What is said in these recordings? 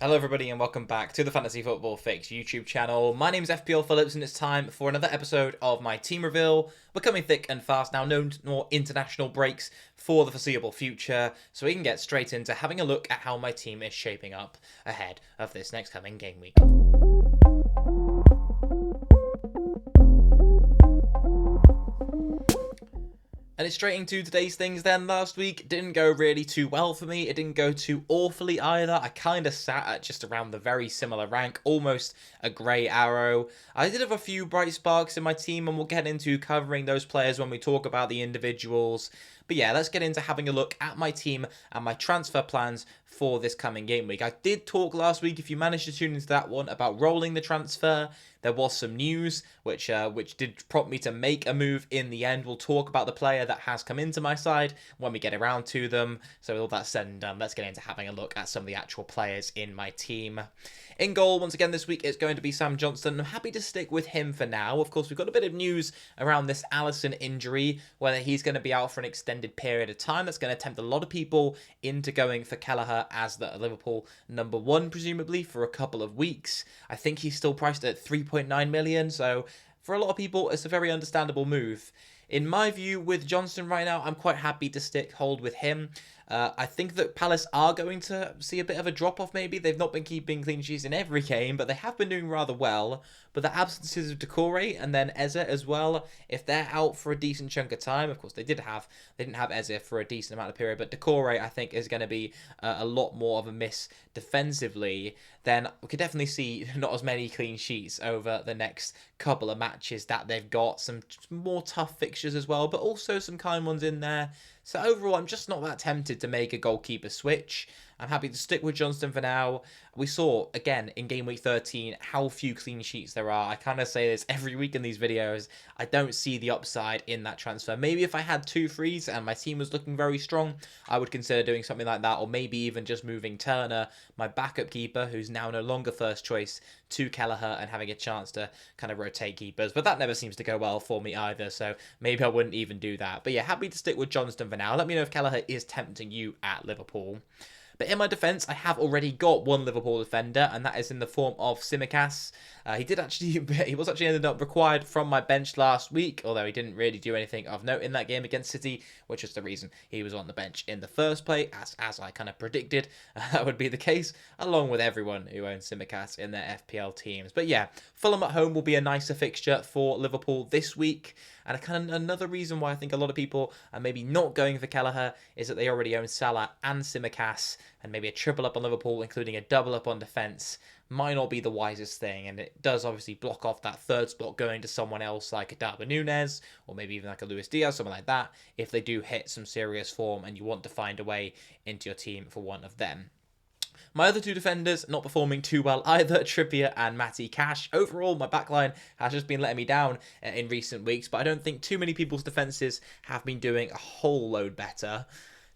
Hello everybody and welcome back to the Fantasy Football Fix YouTube channel. My name is FPL Phillips and it's time for another episode of my team reveal. We're coming thick and fast now, no more international breaks for the foreseeable future, so we can get straight into having a look at how my team is shaping up ahead of this next coming game week. And it's straight into today's things then. Last week didn't go really too well for me. It didn't go too awfully either. I kind of sat at just around the very similar rank, almost a grey arrow. I did have a few bright sparks in my team, and we'll get into covering those players when we talk about the individuals. But yeah, let's get into having a look at my team and my transfer plans for this coming game week. I did talk last week, if you managed to tune into that one, about rolling the transfer. There was some news which did prompt me to make a move in the end. We'll talk about the player that has come into my side when we get around to them. So with all that said and done, let's get into having a look at some of the actual players in my team. In goal, once again this week, it's going to be Sam Johnston. I'm happy to stick with him for now. Of course, we've got a bit of news around this Alisson injury, whether he's going to be out for an extended period of time. That's going to tempt a lot of people into going for Kelleher as the Liverpool number one, presumably, for a couple of weeks. I think he's still priced at 3.9 million, so for a lot of people, it's a very understandable move. In my view, with Johnston right now, I'm quite happy to hold with him. I think that Palace are going to see a bit of a drop-off maybe. They've not been keeping clean sheets in every game, but they have been doing rather well. But the absences of Decore and then Eze as well, if they're out for a decent chunk of time, of course they didn't have Eze for a decent amount of period, but Decore I think is going to be a lot more of a miss defensively, then we could definitely see not as many clean sheets over the next couple of matches that they've got. Some more tough fixtures as well, but also some kind ones in there. So overall, I'm just not that tempted to make a goalkeeper switch. I'm happy to stick with Johnston for now. We saw, again, in game week 13, how few clean sheets there are. I kind of say this every week in these videos. I don't see the upside in that transfer. Maybe if I had 2 frees and my team was looking very strong, I would consider doing something like that, or maybe even just moving Turner, my backup keeper, who's now no longer first choice, to Kelleher and having a chance to kind of rotate keepers. But that never seems to go well for me either, so maybe I wouldn't even do that. But yeah, happy to stick with Johnston for now. Let me know if Kelleher is tempting you at Liverpool. But in my defence, I have already got one Liverpool defender, and that is in the form of Tsimikas. He was actually ended up required from my bench last week, although he didn't really do anything of note in that game against City, which is the reason he was on the bench in the first place, as I kind of predicted that would be the case, along with everyone who owns Tsimikas in their FPL teams. But yeah, Fulham at home will be a nicer fixture for Liverpool this week. And another reason why I think a lot of people are maybe not going for Kelleher is that they already own Salah and Tsimikas, and maybe a triple up on Liverpool, including a double up on defence, might not be the wisest thing. And it does obviously block off that third spot going to someone else like a Darwin Núñez, or maybe even like a Luis Diaz, something like that, if they do hit some serious form and you want to find a way into your team for one of them. My other 2 defenders not performing too well either, Trippier and Matty Cash. Overall, my backline has just been letting me down in recent weeks, but I don't think too many people's defences have been doing a whole load better.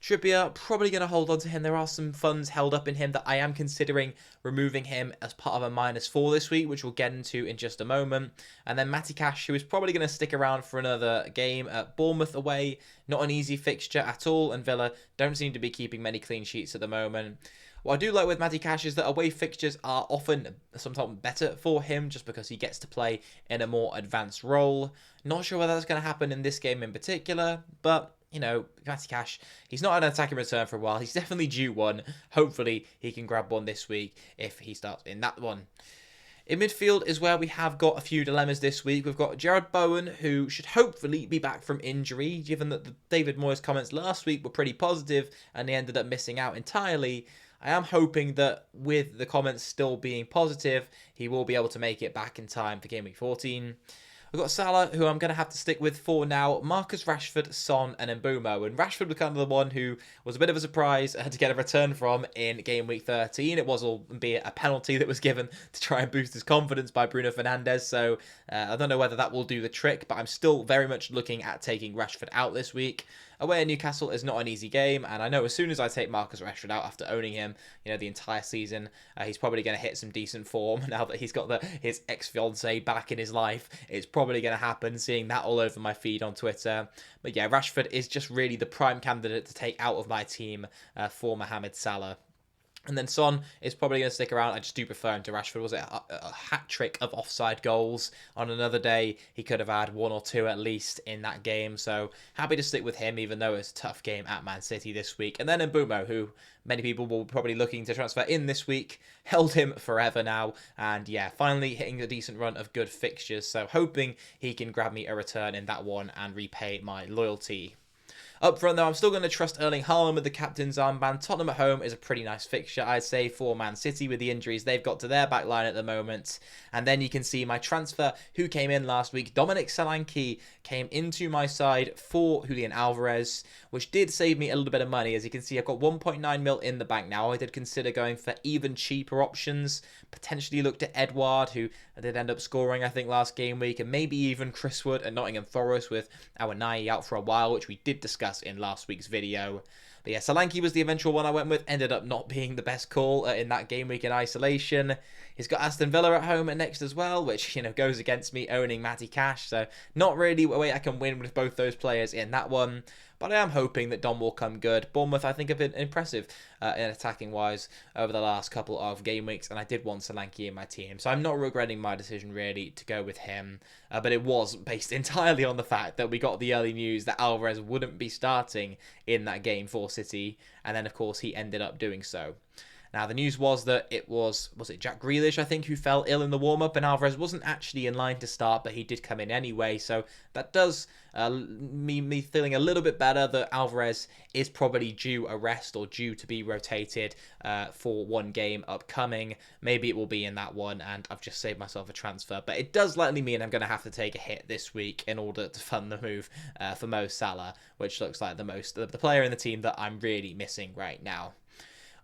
Trippier, probably going to hold on to him. There are some funds held up in him that I am considering removing him as part of a -4 this week, which we'll get into in just a moment. And then Matty Cash, who is probably going to stick around for another game at Bournemouth away. Not an easy fixture at all, and Villa don't seem to be keeping many clean sheets at the moment. What I do like with Matty Cash is that away fixtures are often sometimes better for him just because he gets to play in a more advanced role. Not sure whether that's going to happen in this game in particular, but you know, Matty Cash, he's not had an attacking return for a while. He's definitely due one. Hopefully he can grab one this week if he starts in that one. In midfield is where we have got a few dilemmas this week. We've got Jared Bowen, who should hopefully be back from injury, given that the David Moyes comments last week were pretty positive and he ended up missing out entirely. I am hoping that with the comments still being positive, he will be able to make it back in time for Game Week 14. We've got Salah, who I'm going to have to stick with for now, Marcus Rashford, Son and Mbeumo. And Rashford was kind of the one who was a bit of a surprise to get a return from in Game Week 13. It was albeit a penalty that was given to try and boost his confidence by Bruno Fernandes. So I don't know whether that will do the trick, but I'm still very much looking at taking Rashford out this week. Away at Newcastle is not an easy game, and I know as soon as I take Marcus Rashford out after owning him, the entire season, he's probably going to hit some decent form now that he's got his ex-fiancée back in his life. It's probably going to happen, seeing that all over my feed on Twitter. But yeah, Rashford is just really the prime candidate to take out of my team for Mohamed Salah. And then Son is probably going to stick around. I just do prefer him to Rashford. Was it a hat trick of offside goals? On another day, he could have had one or two at least in that game. So happy to stick with him, even though it's a tough game at Man City this week. And then Mbumo, who many people will probably looking to transfer in this week. Held him forever now. And yeah, finally hitting a decent run of good fixtures. So hoping he can grab me a return in that one and repay my loyalty. Up front, though, I'm still going to trust Erling Haaland with the captain's armband. Tottenham at home is a pretty nice fixture, I'd say, for Man City with the injuries they've got to their back line at the moment. And then you can see my transfer who came in last week. Dominic Solanke came into my side for Julian Alvarez, which did save me a little bit of money. As you can see, I've got 1.9 mil in the bank now. I did consider going for even cheaper options. Potentially looked at Edouard, who did end up scoring, I think, last game week. And maybe even Chris Wood at Nottingham Forest with our Nai out for a while, which we did discuss in last week's video. But yeah, Solanke was the eventual one I went with. Ended up not being the best call in that game week in isolation. He's got Aston Villa at home at next as well, which, goes against me owning Matty Cash. So not really a way I can win with both those players in that one. But I am hoping that Dom will come good. Bournemouth, I think, have been impressive in attacking-wise over the last couple of game weeks. And I did want Solanke in my team. So I'm not regretting my decision, really, to go with him. But it was based entirely on the fact that we got the early news that Alvarez wouldn't be starting in that game for City. And then, of course, he ended up doing so. Now, the news was that it was it Jack Grealish, I think, who fell ill in the warm-up, and Alvarez wasn't actually in line to start, but he did come in anyway, so that does me feeling a little bit better that Alvarez is probably due a rest or due to be rotated for one game upcoming. Maybe it will be in that one, and I've just saved myself a transfer, but it does likely mean I'm going to have to take a hit this week in order to fund the move for Mo Salah, which looks like the player in the team that I'm really missing right now.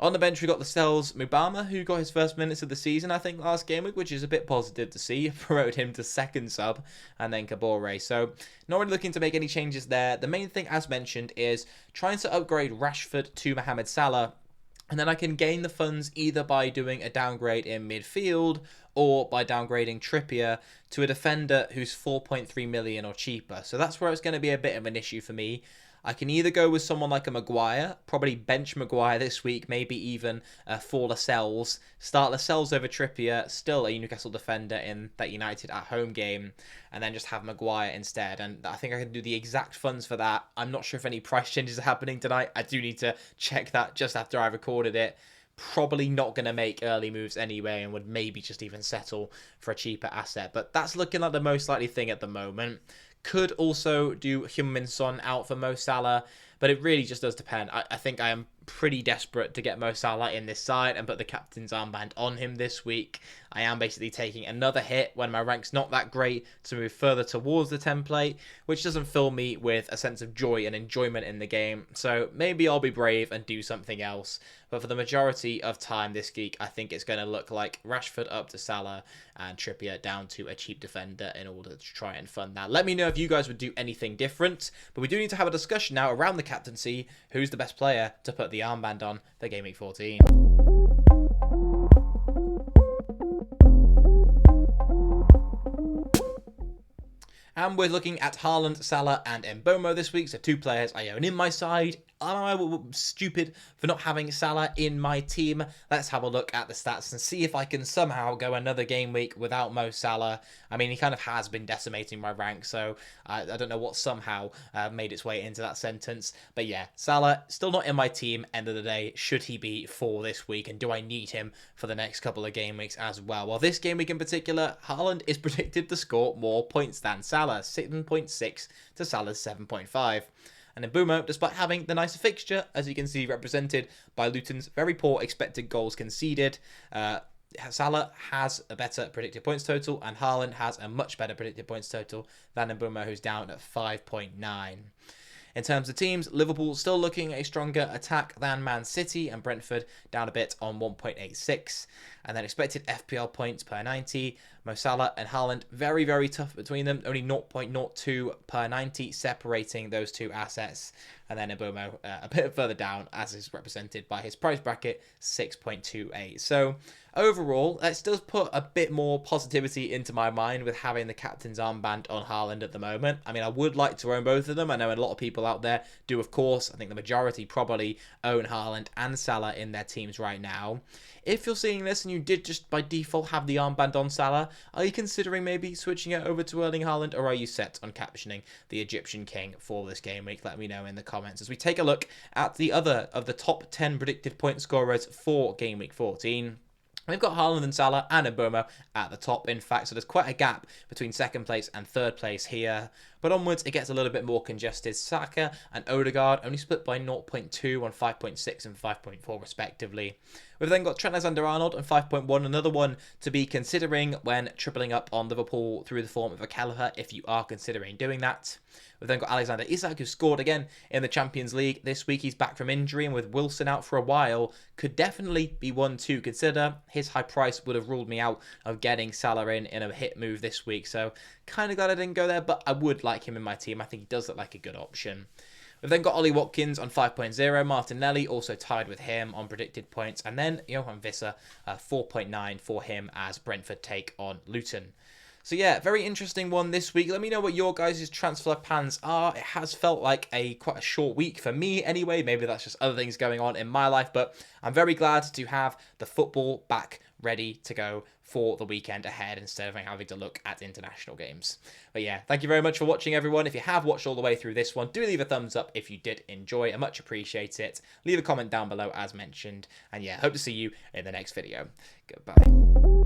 On the bench, we got the Stells Mubama, who got his first minutes of the season, I think, last game week, which is a bit positive to see. Promoted him to second sub, and then Kabore. So, not really looking to make any changes there. The main thing, as mentioned, is trying to upgrade Rashford to Mohamed Salah, and then I can gain the funds either by doing a downgrade in midfield or by downgrading Trippier to a defender who's 4.3 million or cheaper. So that's where it's going to be a bit of an issue for me. I can either go with someone like a Maguire, probably bench Maguire this week, maybe even for Lascelles. Start Lascelles over Trippier, still a Newcastle defender in that United at home game, and then just have Maguire instead. And I think I can do the exact funds for that. I'm not sure if any price changes are happening tonight. I do need to check that just after I recorded it. Probably not going to make early moves anyway, and would maybe just even settle for a cheaper asset. But that's looking like the most likely thing at the moment. Could also do Heung-min Son out for Mo Salah, but it really just does depend. I think I am pretty desperate to get Mo Salah in this side and put the captain's armband on him this week. I am basically taking another hit when my rank's not that great to move further towards the template, which doesn't fill me with a sense of joy and enjoyment in the game. So maybe I'll be brave and do something else. But for the majority of time this week, I think it's going to look like Rashford up to Salah and Trippier down to a cheap defender in order to try and fund that. Let me know if you guys would do anything different. But we do need to have a discussion now around the captaincy. Who's the best player to put the armband on for Game Week 14? And we're looking at Haaland, Salah, and Mbomo this week. So two players I own in my side. Am I stupid for not having Salah in my team? Let's have a look at the stats and see if I can somehow go another game week without Mo Salah. I mean, he kind of has been decimating my rank, so I don't know what somehow made its way into that sentence. But yeah, Salah, still not in my team, end of the day. Should he be for this week? And do I need him for the next couple of game weeks as well? Well, this game week in particular, Haaland is predicted to score more points than Salah. 7.6 to Salah's 7.5. And Mbumo, despite having the nicer fixture, as you can see represented by Luton's very poor expected goals conceded, Salah has a better predicted points total, and Haaland has a much better predicted points total than Mbumo, who's down at 5.9. In terms of teams, Liverpool still looking a stronger attack than Man City, and Brentford down a bit on 1.86. And then expected FPL points per 90. Mo Salah and Haaland, very, very tough between them. Only 0.02 per 90 separating those two assets. And then Mbomo a bit further down, as is represented by his price bracket, 6.28. So overall, that does put a bit more positivity into my mind with having the captain's armband on Haaland at the moment. I mean, I would like to own both of them. I know a lot of people out there do, of course. I think the majority probably own Haaland and Salah in their teams right now. If you're seeing this and you did just by default have the armband on Salah, are you considering maybe switching it over to Erling Haaland, or are you set on captioning the Egyptian King for this game week? Let me know in the comments as we take a look at the other of the top 10 predicted point scorers for game week 14. We've got Haaland and Salah and Mbomo at the top, in fact, so there's quite a gap between second place and third place here. But onwards, it gets a little bit more congested. Saka and Odegaard only split by 0.2 on 5.6 and 5.4 respectively. We've then got Trent Alexander-Arnold on 5.1, another one to be considering when tripling up on Liverpool through the form of a Kelleher, if you are considering doing that. We've then got Alexander Isak, who scored again in the Champions League this week. He's back from injury, and with Wilson out for a while, could definitely be one to consider. His high price would have ruled me out of getting Salah in a hit move this week, so kind of glad I didn't go there, but I would like him in my team. I think he does look like a good option. We've then got Ollie Watkins on 5.0, Martinelli also tied with him on predicted points, and then Johan Visser 4.9 for him as Brentford take on Luton. So yeah, very interesting one this week. Let me know what your guys' transfer plans are. It has felt like quite a short week for me anyway. Maybe that's just other things going on in my life, but I'm very glad to have the football back ready to go for the weekend ahead instead of having to look at international games. But yeah, thank you very much for watching, everyone. If you have watched all the way through this one, do leave a thumbs up if you did enjoy. I much appreciate it. Leave a comment down below as mentioned. And yeah, hope to see you in the next video. Goodbye.